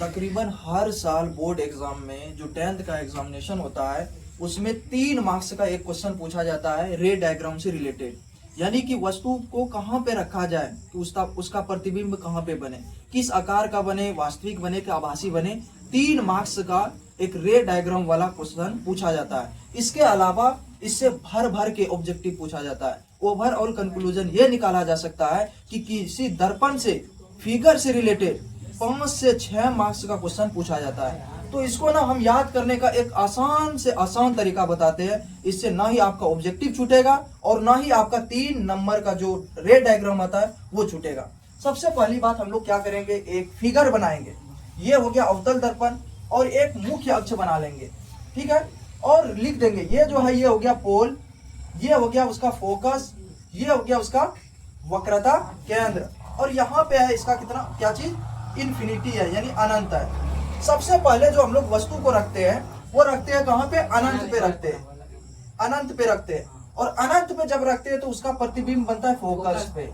तकरीबन हर साल board exam में जो 10th का एग्जामिनेशन होता है उसमें 3 मार्क्स का एक क्वेश्चन पूछा जाता है रे डायग्राम से रिलेटेड। यानी कि वस्तु को कहाँ पे रखा जाए कि उसका प्रतिबिंब कहाँ पे बने, किस आकार का बने, वास्तविक बने कि आभासी बने। 3 मार्क्स का एक रे डायग्राम वाला क्वेश्चन पूछा जाता है। इसके अलावा इससे भर भर के ऑब्जेक्टिव पूछा जाता है। ओवरऑल कंक्लूजन ये निकाला जा सकता है कि किसी दर्पण से, फिगर से रिलेटेड 5 से 6 मार्क्स का क्वेश्चन पूछा जाता है। तो इसको ना हम याद करने का एक आसान से आसान तरीका बताते हैं। इससे ना ही आपका ऑब्जेक्टिव छूटेगा और ना ही आपका 3 नंबर का जो रे डायग्राम आता है वो छूटेगा। सबसे पहली बात हम लोग क्या करेंगे, एक फिगर बनाएंगे। ये हो गया अवतल दर्पण और एक मुख्य अक्ष बना लेंगे, ठीक है। और लिख देंगे ये जो है ये हो गया पोल, ये हो गया उसका फोकस, ये हो गया उसका वक्रता केंद्र, और यहाँ पे है इसका कितना क्या चीज, इन्फिनिटी है यानी अनंत है। सबसे पहले जो हम लोग वस्तु को रखते हैं वो रखते हैं कहाँ पे, अनंत पे रखते हैं, अनंत पे रखते हैं। और अनंत पे जब रखते हैं तो उसका प्रतिबिंब बनता है फोकस पे।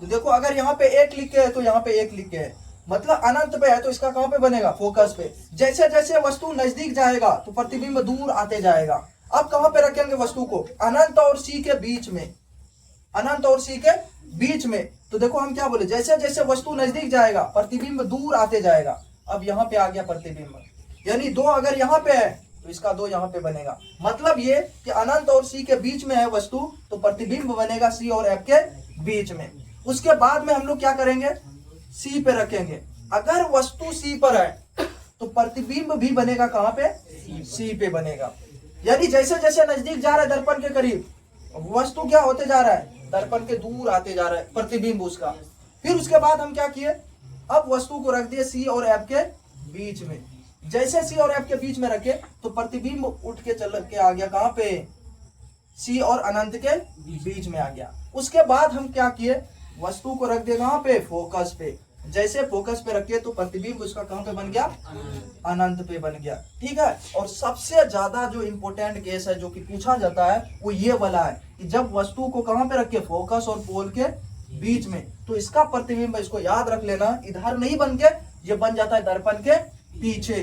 तो देखो अगर यहाँ पे 1 लिखे है तो यहाँ पे 1 लिखे है, मतलब अनंत पे है तो इसका कहाँ पे बनेगा, फोकस पे। जैसे जैसे वस्तु नजदीक जाएगा तो प्रतिबिंब दूर आते जाएगा। अब कहाँ पे रखेंगे वस्तु को, अनंत और सी के बीच में, अनंत और सी के बीच में। तो देखो हम क्या बोले, जैसे जैसे वस्तु नजदीक जाएगा प्रतिबिंब दूर आते जाएगा। अब यहाँ पे आ गया प्रतिबिंब, यानी 2 अगर यहाँ पे है तो इसका 2 यहाँ पे बनेगा। मतलब ये कि अनंत और सी के बीच में है वस्तु तो प्रतिबिंब बनेगा सी और एफ के बीच में। उसके बाद में हम लोग क्या करेंगे, सी पे रखेंगे। अगर वस्तु सी पर है तो प्रतिबिंब भी बनेगा कहाँ पे, सी पे बनेगा। यानी जैसे जैसे नजदीक जा रहा है दर्पण के करीब, वस्तु क्या होते जा रहा है, दर्पण के दूर आते जा रहा है प्रतिबिंब उसका। फिर उसके बाद हम क्या किए, अब वस्तु को रख दिए सी और एफ के बीच में। जैसे सी और एफ के बीच में रखे तो प्रतिबिंब उठ के चल के आ गया कहाँ पे, सी और अनंत के बीच में आ गया। उसके बाद हम क्या किए, वस्तु को रख दिए कहाँ पे, फोकस पे। जैसे फोकस पे रखे तो प्रतिबिंब उसका कहाँ पे बन गया, अनंत पे बन गया, ठीक है। और सबसे ज्यादा जो इंपॉर्टेंट केस है जो कि पूछा जाता है वो ये वाला है कि जब वस्तु को कहाँ पे रखे, फोकस और पोल के बीच में, तो इसका प्रतिबिंब, इसको याद रख लेना, इधर नहीं बन के ये बन जाता है दर्पण के पीछे,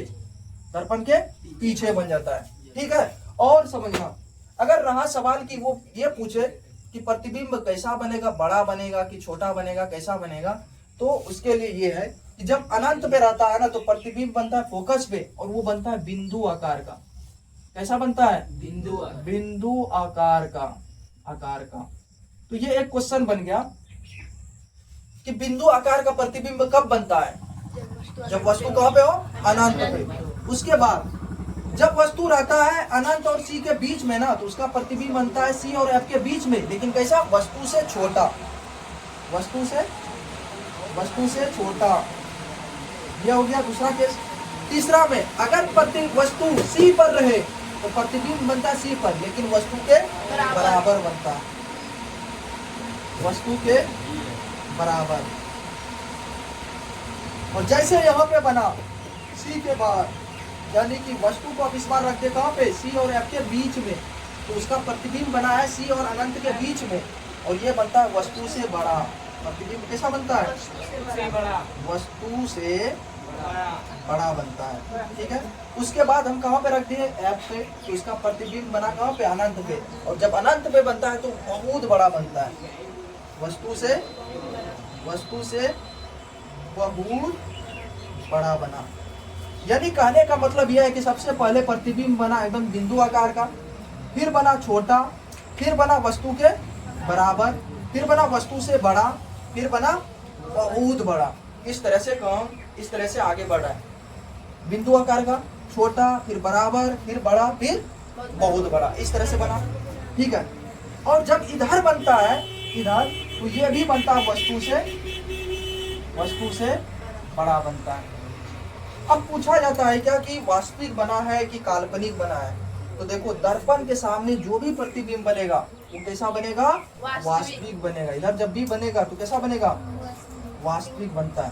दर्पण के पीछे बन जाता है, ठीक है। और समझना, अगर रहा सवाल कि वो ये पूछे कि प्रतिबिंब कैसा बनेगा, बड़ा बनेगा कि छोटा बनेगा, कैसा बनेगा, तो उसके लिए ये है कि जब अनंत पे रहता है ना तो प्रतिबिंब बनता है फोकस पे और वो बनता है बिंदु आकार का। कैसा बनता है, बिंदु आकार का, आकार का। तो ये एक क्वेश्चन बन गया कि बिंदु आकार का प्रतिबिंब कब बनता है, जब वस्तु कहाँ पे हो, अनंत पे। उसके बाद जब वस्तु रहता है अनंत और सी के बीच में ना तो उसका प्रतिबिंब बनता है सी और एफ के बीच में, लेकिन कैसा, वस्तु से छोटा, वस्तु से छोटा। यह हो गया दूसरा केस। तीसरा में अगर वस्तु सी पर रहे तो प्रतिबिंब बनता है सी पर लेकिन वस्तु के बराबर बनता है, वस्तु के बराबर। और जैसे यहाँ पे बना सी के बाद, यानी कि वस्तु को अब इस बार रखते कहाँ पे, सी और एफ के बीच में, तो उसका प्रतिबिंब बना है सी और अनंत के बीच में और ये बनता है वस्तु से बड़ा। प्रतिबिंब कैसा बनता है, वस्तु से बड़ा बनता है, ठीक है। उसके बाद हम कहाँ पे रख दिए, एफ पे, तो इसका प्रतिबिंब बना कहाँ पे, अनंत पे। और जब अनंत पे बनता है तो बहुत बड़ा बनता है, वस्तु से बहुत बड़ा बना। यानी कहने का मतलब यह है कि सबसे पहले प्रतिबिंब बना एकदम बिंदु आकार का, फिर बना छोटा, फिर बना वस्तु के बराबर, फिर बना वस्तु से बड़ा, फिर बना बहुत बड़ा। इस तरह से काम, इस तरह से आगे बढ़ा है, बिंदु आकार का, छोटा, फिर बराबर, फिर बड़ा, फिर बहुत बड़ा, इस तरह से बना, ठीक है। और जब इधर बनता है, इधर, तो ये भी बनता है वस्तु से बड़ा बनता है। अब पूछा जाता है क्या कि वास्तविक बना है कि काल्पनिक बना है। तो देखो दर्पण के सामने जो भी प्रतिबिंब बनेगा वो कैसा बनेगा, वास्तविक बनेगा। इधर जब भी बनेगा तो कैसा बनेगा, वास्तविक बनता है,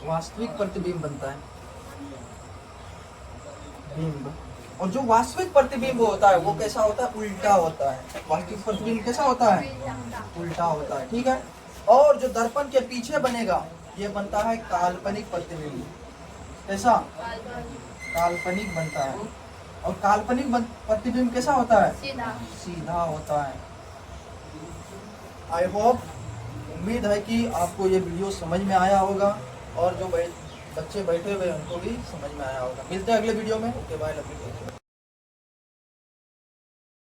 वास्तविक प्रतिबिंब बनता है, बिंब। और जो वास्तविक प्रतिबिंब होता है वो कैसा होता है, उल्टा होता है। वास्तविक प्रतिबिंब कैसा होता है, उल्टा होता है, ठीक है। और जो दर्पण के पीछे बनेगा ये बनता है काल्पनिक प्रतिबिंब। कैसा? काल्पनिक बनता है। और काल्पनिक प्रतिबिंब कैसा होता है? सीधा होता है। आई होप, उम्मीद है कि आपको ये वीडियो समझ में आया होगा और जो बच्चे बैठे हुए हैं उनको भी समझ में आया होगा। मिलते हैं अगले वीडियो में। Okay bye, love you.